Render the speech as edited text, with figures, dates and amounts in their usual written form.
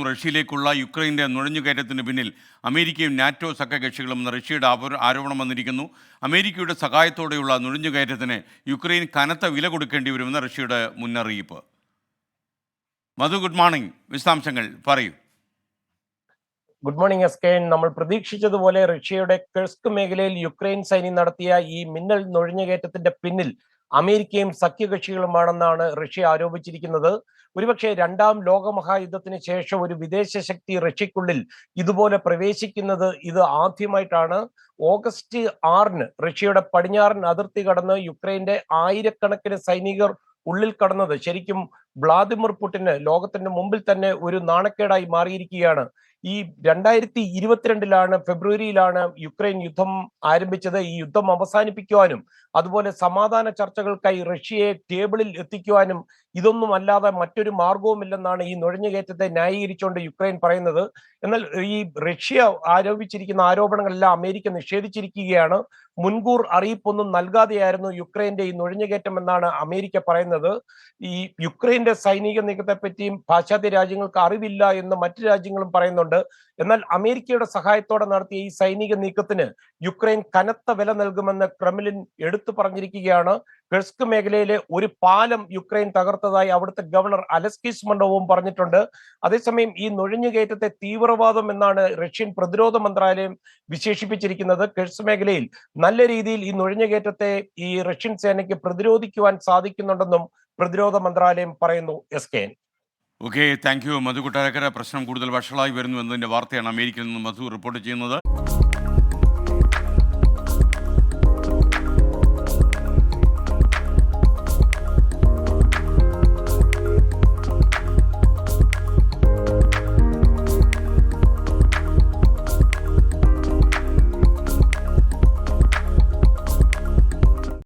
റഷ്യയിലേക്കുള്ള യുക്രൈൻ്റെ നുഴഞ്ഞുകയറ്റത്തിന് പിന്നിൽ അമേരിക്കയും നാറ്റോ സഖ്യകക്ഷികളും എന്ന റഷ്യയുടെ ആരോപണം വന്നിരിക്കുന്നു. അമേരിക്കയുടെ സഹായത്തോടെയുള്ള നുഴഞ്ഞുകയറ്റത്തിന് യുക്രൈൻ കനത്ത വില കൊടുക്കേണ്ടി വരുമെന്ന് റഷ്യയുടെ മുന്നറിയിപ്പ്. Madhu, good morning. വിശദാംശങ്ങൾ പറയൂ. ഗുഡ് മോർണിംഗ് എസ്കെൻ. നമ്മൾ പ്രതീക്ഷിച്ചതുപോലെ റഷ്യയുടെ കെർസ്ക് മേഖലയിൽ യുക്രൈൻ സൈന്യം നടത്തിയ ഈ മിന്നൽ നുഴഞ്ഞുകയറ്റത്തിന്റെ പിന്നിൽ അമേരിക്കയും സഖ്യകക്ഷികളുമാണെന്നാണ് റഷ്യ ആരോപിച്ചിരിക്കുന്നത്. ഒരുപക്ഷെ രണ്ടാം ലോകമഹായുദ്ധത്തിന് ശേഷം ഒരു വിദേശ ശക്തി റഷ്യക്കുള്ളിൽ ഇതുപോലെ പ്രവേശിക്കുന്നത് ഇത് ആദ്യമായിട്ടാണ്. ഓഗസ്റ്റ് 6-ന് റഷ്യയുടെ പടിഞ്ഞാറൻ അതിർത്തി കടന്ന് യുക്രൈന്റെ ആയിരക്കണക്കിന് സൈനികർ ഉള്ളിൽ കടന്നത് ശരിക്കും വ്ളാദിമിർ പുടിന് ലോകത്തിന്റെ മുമ്പിൽ തന്നെ ഒരു നാണക്കേടായി മാറിയിരിക്കുകയാണ്. ഈ 2022 ഫെബ്രുവരിയിലാണ് യുക്രൈൻ യുദ്ധം ആരംഭിച്ചത്. ഈ യുദ്ധം അവസാനിപ്പിക്കുവാനും അതുപോലെ സമാധാന ചർച്ചകൾക്കായി റഷ്യയെ ടേബിളിൽ എത്തിക്കുവാനും ഇതൊന്നും അല്ലാതെ മറ്റൊരു മാർഗവുമില്ലെന്നാണ് ഈ നുഴഞ്ഞുകയറ്റത്തെ ന്യായീകരിച്ചുകൊണ്ട് യുക്രൈൻ പറയുന്നത്. എന്നാൽ ഈ റഷ്യ ആരോപിച്ചിരിക്കുന്ന ആരോപണങ്ങളെല്ലാം അമേരിക്ക നിഷേധിച്ചിരിക്കുകയാണ്. മുൻകൂർ അറിയിപ്പൊന്നും നൽകാതെയായിരുന്നു യുക്രൈന്റെ ഈ നുഴഞ്ഞുകയറ്റം എന്നാണ് അമേരിക്ക പറയുന്നത്. ഈ യുക്രൈന്റെ സൈനിക നീക്കത്തെ പറ്റിയും പാശ്ചാത്യ രാജ്യങ്ങൾക്ക് അറിവില്ല എന്ന് മറ്റു രാജ്യങ്ങളും പറയുന്നുണ്ട്. എന്നാൽ അമേരിക്കയുടെ സഹായത്തോടെ നടത്തിയ ഈ സൈനിക നീക്കത്തിന് യുക്രൈൻ കനത്ത വില നൽകുമെന്ന് ക്രെംലിൻ എടുത്തു പറഞ്ഞിരിക്കുകയാണ്. കെർസ്ക് മേഖലയിലെ ഒരു പാലം യുക്രൈൻ തകർത്തതായി അവിടുത്തെ ഗവർണർ അലസ്കിസ് മണ്ടോവും പറഞ്ഞിട്ടുണ്ട്. അതേസമയം ഈ നുഴഞ്ഞുകയറ്റത്തെ തീവ്രവാദം എന്നാണ് റഷ്യൻ പ്രതിരോധ മന്ത്രാലയം വിശേഷിപ്പിച്ചിരിക്കുന്നത്. കെർസ്ക് മേഖലയിൽ നല്ല രീതിയിൽ ഈ നുഴഞ്ഞുകയറ്റത്തെ ഈ റഷ്യൻ സേനയ്ക്ക് പ്രതിരോധിക്കുവാൻ സാധിക്കുന്നുണ്ടെന്നും പ്രതിരോധ മന്ത്രാലയം പറയുന്നു. എസ്കെൻ. ഓക്കെ, താങ്ക് യു മധു. കൊട്ടാരക്കര പ്രശ്നം കൂടുതൽ വഷളായി വരുന്നു എന്നതിൻ്റെ വാർത്തയാണ് അമേരിക്കയിൽ നിന്ന് മധു റിപ്പോർട്ട് ചെയ്യുന്നത്.